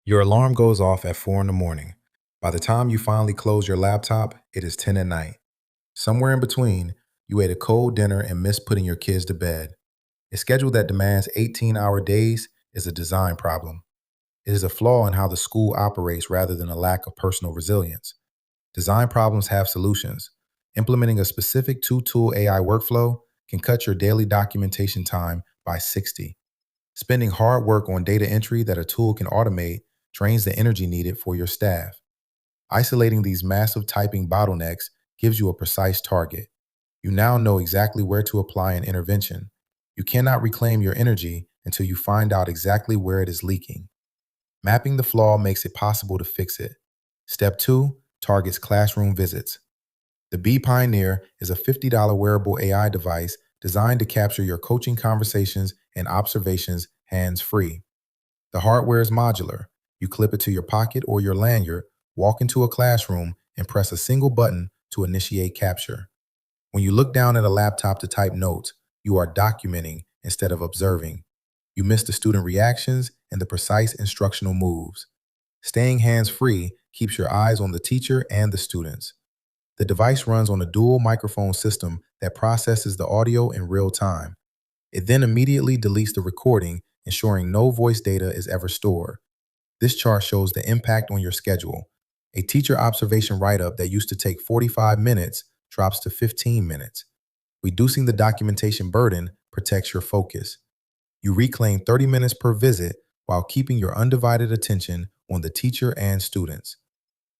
Your alarm goes off at 4 in the morning. By the time you finally close your laptop, it is 10 at night. Somewhere in between, you ate a cold dinner and missed putting your kids to bed. A schedule that demands 18-hour days is a design problem. It is a flaw in how the school operates rather than a lack of personal resilience. Design problems have solutions. Implementing a specific two-tool AI workflow can cut your daily documentation time by 60. Spending hard work on data entry that a tool can automate drains the energy needed for your staff. Isolating these massive typing bottlenecks gives you a precise target. You now know exactly where to apply an intervention. You cannot reclaim your energy until you find out exactly where it is leaking. Mapping the flaw makes it possible to fix it. Step 2 targets classroom visits. The Bee Pioneer is a $50 wearable AI device designed to capture your coaching conversations and observations hands-free. The hardware is modular. You clip it to your pocket or your lanyard, walk into a classroom, and press a single button to initiate capture. When you look down at a laptop to type notes, you are documenting instead of observing. You miss the student reactions and the precise instructional moves. Staying hands-free keeps your eyes on the teacher and the students. The device runs on a dual microphone system that processes the audio in real time. It then immediately deletes the recording, ensuring no voice data is ever stored. This chart shows the impact on your schedule. A teacher observation write-up that used to take 45 minutes drops to 15 minutes. Reducing the documentation burden protects your focus. You reclaim 30 minutes per visit while keeping your undivided attention on the teacher and students.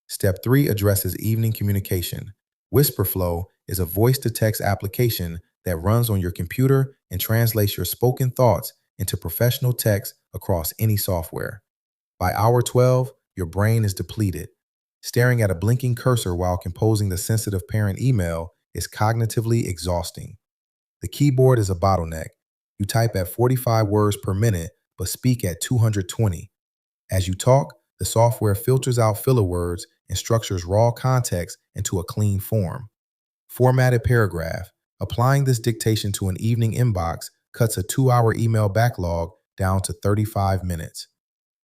Step 3 addresses evening communication. WhisperFlow is a voice-to-text application that runs on your computer and translates your spoken thoughts into professional text across any software. By hour 12, your brain is depleted. Staring at a blinking cursor while composing the sensitive parent email is cognitively exhausting. The keyboard is a bottleneck. You type at 45 words per minute, but speak at 220. As you talk, the software filters out filler words and structures raw context into a clean form. Formatted paragraph. Applying this dictation to an evening inbox cuts a 2-hour email backlog down to 35 minutes.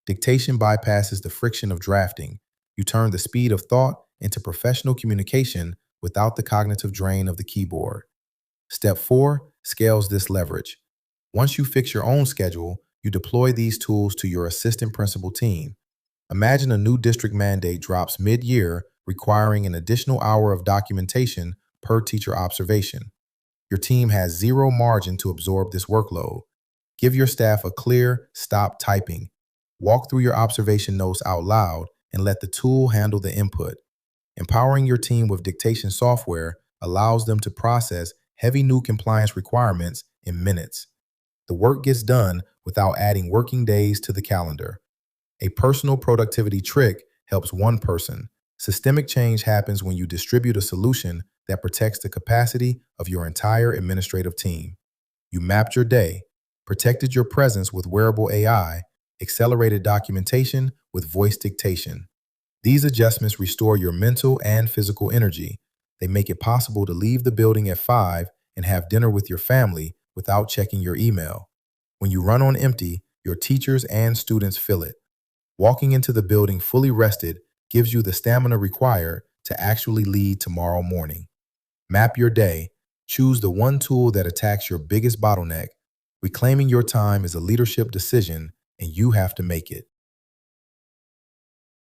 Dictation bypasses the friction of drafting. You turn the speed of thought into professional communication without the cognitive drain of the keyboard. Step 4 scales this leverage. Once you fix your own schedule, you deploy these tools to your assistant principal team. Imagine a new district mandate drops mid-year, requiring an additional hour of documentation per teacher observation. Your team has zero margin to absorb this workload. Give your staff a clear stop typing. Walk through your observation notes out loud and let the tool handle the input. Empowering your team with dictation software allows them to process heavy new compliance requirements in minutes. The work gets done without adding working days to the calendar. A personal productivity trick helps one person. Systemic change happens when you distribute a solution that protects the capacity of your entire administrative team. You mapped your day, protected your presence with Wearable AI, accelerated documentation with voice dictation. These adjustments restore your mental and physical energy. They make it possible to leave the building at 5 and have dinner with your family without checking your email. When you run on empty, your teachers and students feel it. Walking into the building fully rested gives you the stamina required to actually lead tomorrow morning. Map your day. Choose the one tool that attacks your biggest bottleneck. Reclaiming your time is a leadership decision, and you have to make it.